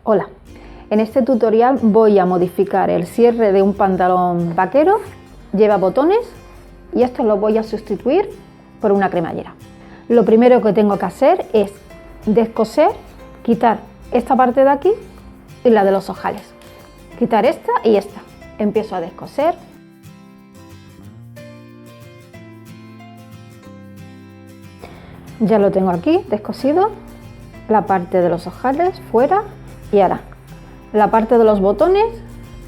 Hola, en este tutorial voy a modificar el cierre de un pantalón vaquero, lleva botones y esto lo voy a sustituir por una cremallera. Lo primero que tengo que hacer es descoser, quitar esta parte de aquí y la de los ojales. Quitar esta y esta. Empiezo a descoser. Ya lo tengo aquí descosido, la parte de los ojales fuera y ahora la parte de los botones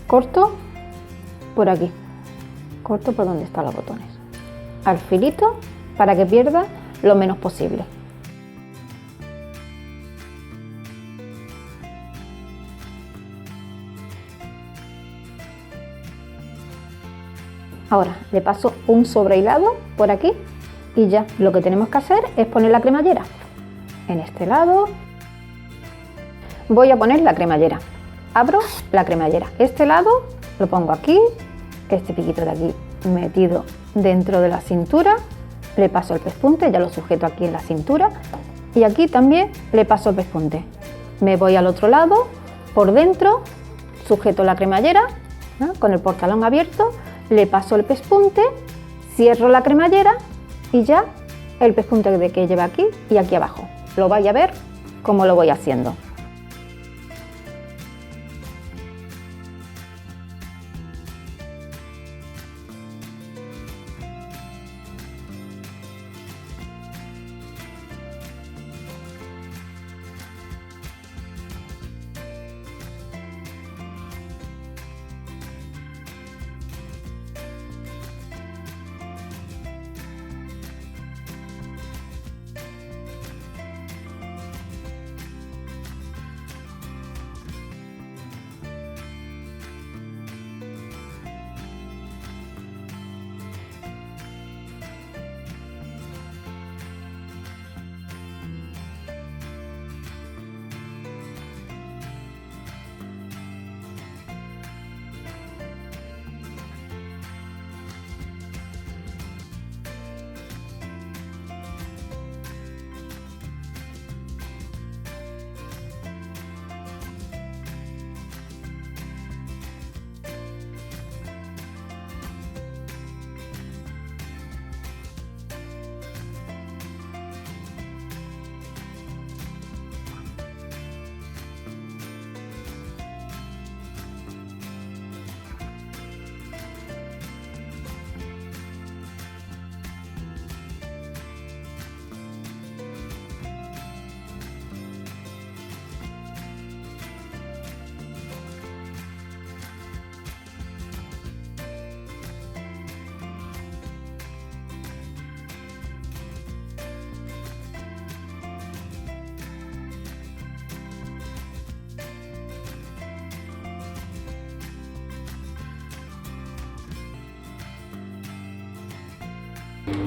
corto por aquí, corto por donde están los botones, al filito para que pierda lo menos posible. Ahora le paso un sobrehilado por aquí y ya lo que tenemos que hacer es poner la cremallera. En este lado voy a poner la cremallera. Abro la cremallera. Este lado lo pongo aquí, este piquito de aquí metido dentro de la cintura. Le paso el pespunte, ya lo sujeto aquí en la cintura. Y aquí también le paso el pespunte. Me voy al otro lado, por dentro, sujeto la cremallera, ¿no? Con el portalón abierto, le paso el pespunte, cierro la cremallera y ya el pespunte que lleva aquí y aquí abajo. Lo vais a ver cómo lo voy haciendo.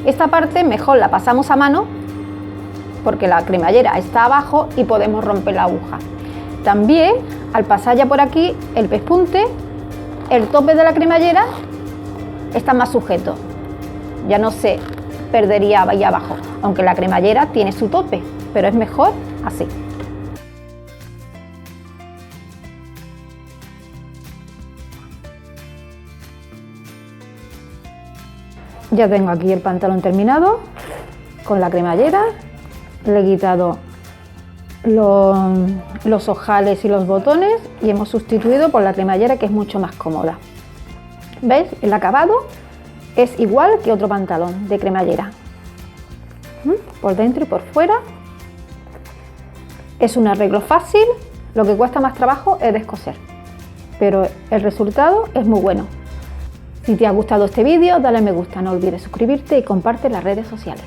Esta parte mejor la pasamos a mano porque la cremallera está abajo y podemos romper la aguja. También al pasar ya por aquí el pespunte, el tope de la cremallera está más sujeto, ya no se perdería ahí abajo, aunque la cremallera tiene su tope, pero es mejor así. Ya tengo aquí el pantalón terminado con la cremallera, le he quitado los ojales y los botones y hemos sustituido por la cremallera, que es mucho más cómoda. ¿Veis? El acabado es igual que otro pantalón de cremallera, por dentro y por fuera. Es un arreglo fácil, lo que cuesta más trabajo es descoser, pero el resultado es muy bueno. Si te ha gustado este vídeo, dale a me gusta, no olvides suscribirte y comparte en las redes sociales.